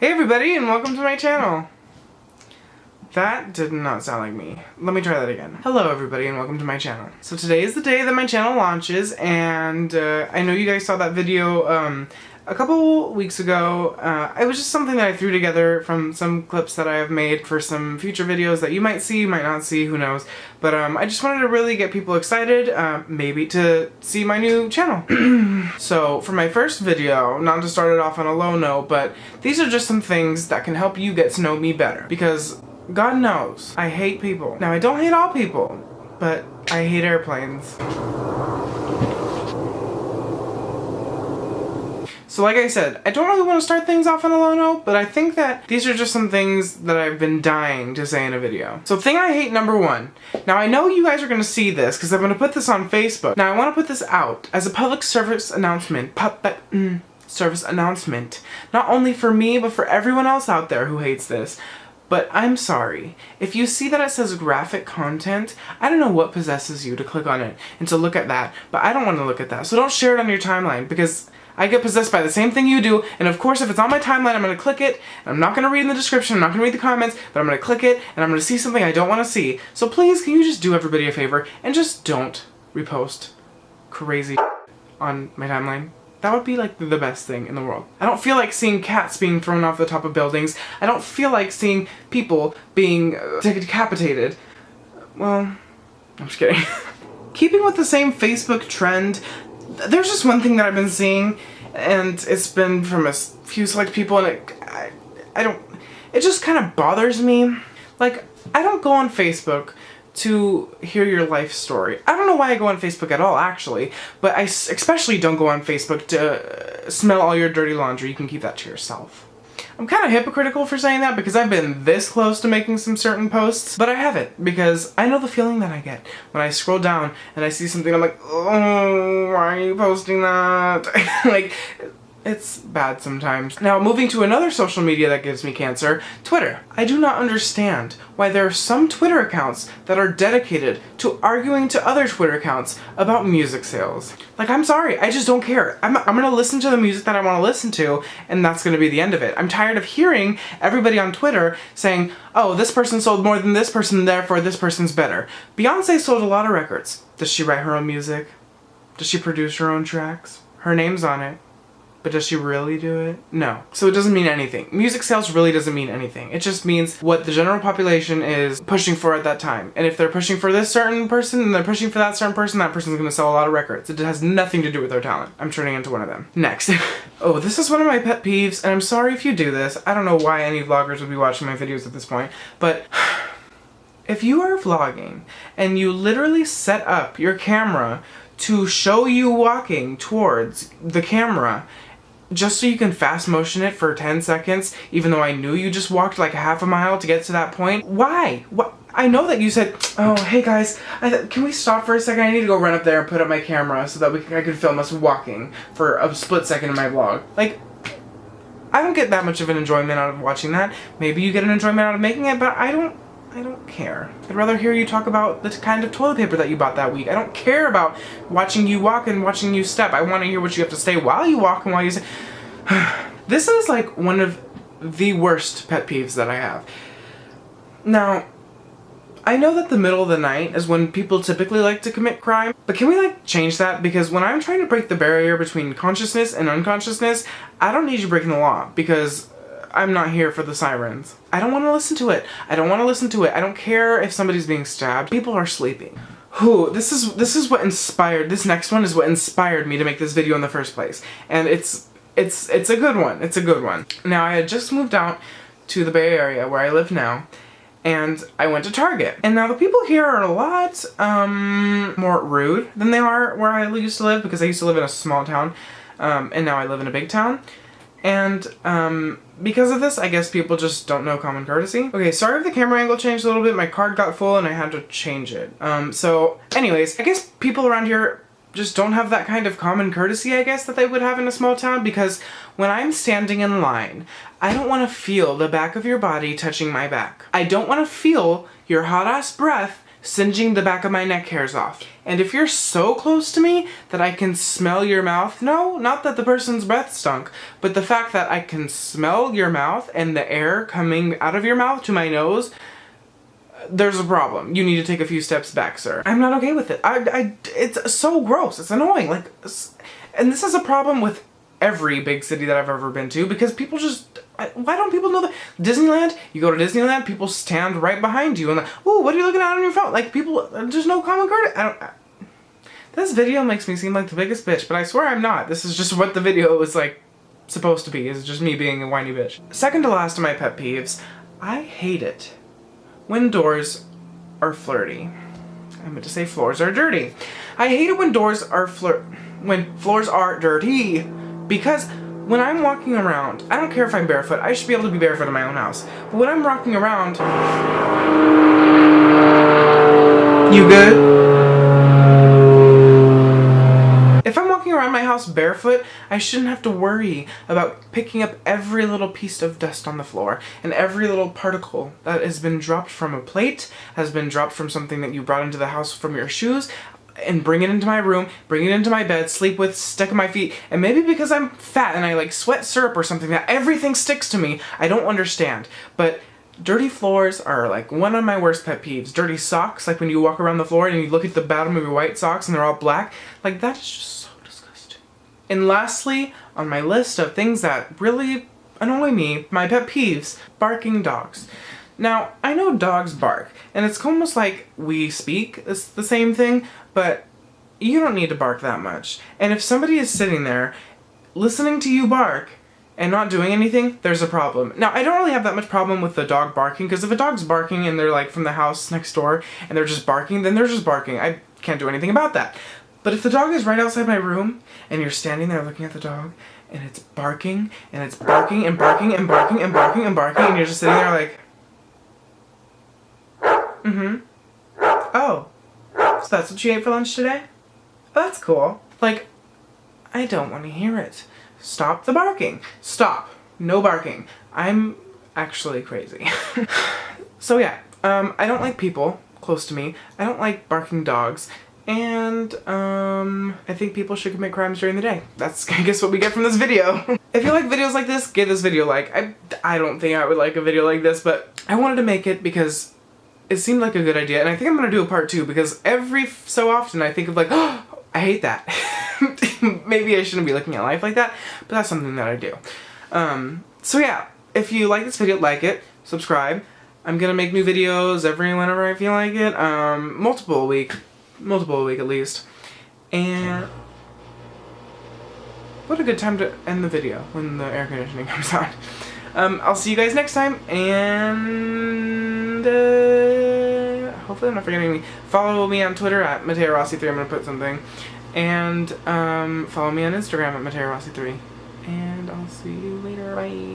Hey everybody, and welcome to my channel. That did not sound like me. Let me try that again. Hello everybody, and welcome to my channel. So today is the day that my channel launches, and I know you guys saw that video a couple weeks ago. It was just something that I threw together from some clips that I have made for some future videos that you might see, you might not see, who knows. But I just wanted to really get people excited, maybe to see my new channel. So for my first video, not to start it off on a low note, but these are just some things that can help you get to know me better. Because God knows, I hate people. Now I don't hate all people, but I hate airplanes. So like I said, I don't really want to start things off on a low note, but I think that these are just some things that I've been dying to say in a video. So thing I hate number one. Now I know you guys are going to see this because I'm going to put this on Facebook. Now I want to put this out as a public service announcement. Service announcement. Not only for me, but for everyone else out there who hates this. But I'm sorry. If you see that it says graphic content, I don't know what possesses you to click on it and to look at that, but I don't want to look at that. So don't share it on your timeline because I get possessed by the same thing you do, and of course if it's on my timeline I'm going to click it, and I'm not going to read in the description, I'm not going to read the comments, but I'm going to click it, and I'm going to see something I don't want to see. So please, can you just do everybody a favor, and just don't repost crazy on my timeline? That would be like the best thing in the world. I don't feel like seeing cats being thrown off the top of buildings. I don't feel like seeing people being decapitated. Well, I'm just kidding. Keeping with the same Facebook trend, there's just one thing that I've been seeing, and it's been from a few select people, and it just kind of bothers me. Like, I don't go on Facebook to hear your life story. I don't know why I go on Facebook at all, actually, but I especially don't go on Facebook to smell all your dirty laundry. You can keep that to yourself. I'm kind of hypocritical for saying that because I've been this close to making some certain posts, but I haven't because I know the feeling that I get when I scroll down and I see something. I'm like, oh, why are you posting that? Like, it's bad sometimes. Now, moving to another social media that gives me cancer, Twitter. I do not understand why there are some Twitter accounts that are dedicated to arguing to other Twitter accounts about music sales. Like, I'm sorry, I just don't care. I'm gonna listen to the music that I want to listen to, and that's gonna be the end of it. I'm tired of hearing everybody on Twitter saying, oh, this person sold more than this person, therefore this person's better. Beyonce sold a lot of records. Does she write her own music? Does she produce her own tracks? Her name's on it. But does she really do it? No. So it doesn't mean anything. Music sales really doesn't mean anything. It just means what the general population is pushing for at that time. And if they're pushing for this certain person and they're pushing for that certain person, that person's gonna sell a lot of records. It has nothing to do with their talent. I'm turning into one of them. Next. Oh, this is one of my pet peeves, and I'm sorry if you do this. I don't know why any vloggers would be watching my videos at this point, but if you are vlogging and you literally set up your camera to show you walking towards the camera just so you can fast motion it for 10 seconds, even though I knew you just walked like a half a mile to get to that point. Why? What? I know that you said, oh, hey guys, can we stop for a second? I need to go run up there and put up my camera so that I can film us walking for a split second in my vlog. Like, I don't get that much of an enjoyment out of watching that. Maybe you get an enjoyment out of making it, but I don't care. I'd rather hear you talk about the kind of toilet paper that you bought that week. I don't care about watching you walk and watching you step. I want to hear what you have to say while you walk and while you say. This is like one of the worst pet peeves that I have. Now, I know that the middle of the night is when people typically like to commit crime, but can we like change that? Because when I'm trying to break the barrier between consciousness and unconsciousness, I don't need you breaking the law because I'm not here for the sirens. I don't want to listen to it. I don't want to listen to it. I don't care if somebody's being stabbed. People are sleeping. Whew, this is what inspired, this next one is what inspired me to make this video in the first place. And it's a good one. It's a good one. Now, I had just moved out to the Bay Area where I live now, and I went to Target. And now the people here are a lot more rude than they are where I used to live, because I used to live in a small town, and now I live in a big town. And because of this, I guess people just don't know common courtesy. Okay, sorry if the camera angle changed a little bit. My card got full and I had to change it. So anyways, I guess people around here just don't have that kind of common courtesy, I guess, that they would have in a small town, because when I'm standing in line, I don't want to feel the back of your body touching my back. I don't want to feel your hot-ass breath singeing the back of my neck hairs off. And if you're so close to me that I can smell your mouth, no, not that the person's breath stunk, but the fact that I can smell your mouth and the air coming out of your mouth to my nose, there's a problem. You need to take a few steps back, sir. I'm not okay with it. It's so gross. It's annoying. Like, and this is a problem with every big city that I've ever been to, because people just, why don't people know that? Disneyland, you go to Disneyland, people stand right behind you and like, ooh, what are you looking at on your phone? Like, people, there's no common courtesy. This video makes me seem like the biggest bitch, but I swear I'm not. This is just what the video is like supposed to be, is just me being a whiny bitch. Second to last of my pet peeves, I hate it when doors are flirty. I meant to say floors are dirty. I hate it when doors are when floors are dirty, because when I'm walking around, I don't care if I'm barefoot, I should be able to be barefoot in my own house. But when I'm walking around, you good? If I'm walking around my house barefoot, I shouldn't have to worry about picking up every little piece of dust on the floor and every little particle that has been dropped from a plate, has been dropped from something that you brought into the house from your shoes, and bring it into my room, bring it into my bed, sleep with, stick in my feet, and maybe because I'm fat and I like sweat syrup or something, that everything sticks to me. I don't understand. But dirty floors are like one of my worst pet peeves. Dirty socks, like when you walk around the floor and you look at the bottom of your white socks and they're all black, like that is just so disgusting. And lastly, on my list of things that really annoy me, my pet peeves, barking dogs. Now, I know dogs bark, and it's almost like we speak, it's the same thing, but you don't need to bark that much. And if somebody is sitting there listening to you bark and not doing anything, there's a problem. Now, I don't really have that much problem with the dog barking, because if a dog's barking and they're like from the house next door and they're just barking, then they're just barking. I can't do anything about that. But if the dog is right outside my room and you're standing there looking at the dog and it's barking and it's barking and barking and barking and barking and barking and you're just sitting there like, oh, so that's what you ate for lunch today? Oh, that's cool. Like, I don't want to hear it. Stop the barking. Stop. No barking. I'm actually crazy. So yeah, I don't like people close to me. I don't like barking dogs. And, I think people should commit crimes during the day. That's, I guess, what we get from this video. If you like videos like this, give this video a like. I don't think I would like a video like this, but I wanted to make it because it seemed like a good idea, and I think I'm gonna do a part 2, because every so often I think of like, oh, I hate that. Maybe I shouldn't be looking at life like that, but that's something that I do. So yeah, if you like this video, like it, subscribe. I'm gonna make new videos whenever I feel like it, multiple a week at least. And what a good time to end the video, when the air conditioning comes on. I'll see you guys next time, and hopefully I'm not forgetting me. Follow me on Twitter at MateoRossi3, I'm gonna put something. And follow me on Instagram at MateoRossi3. And I'll see you later, bye.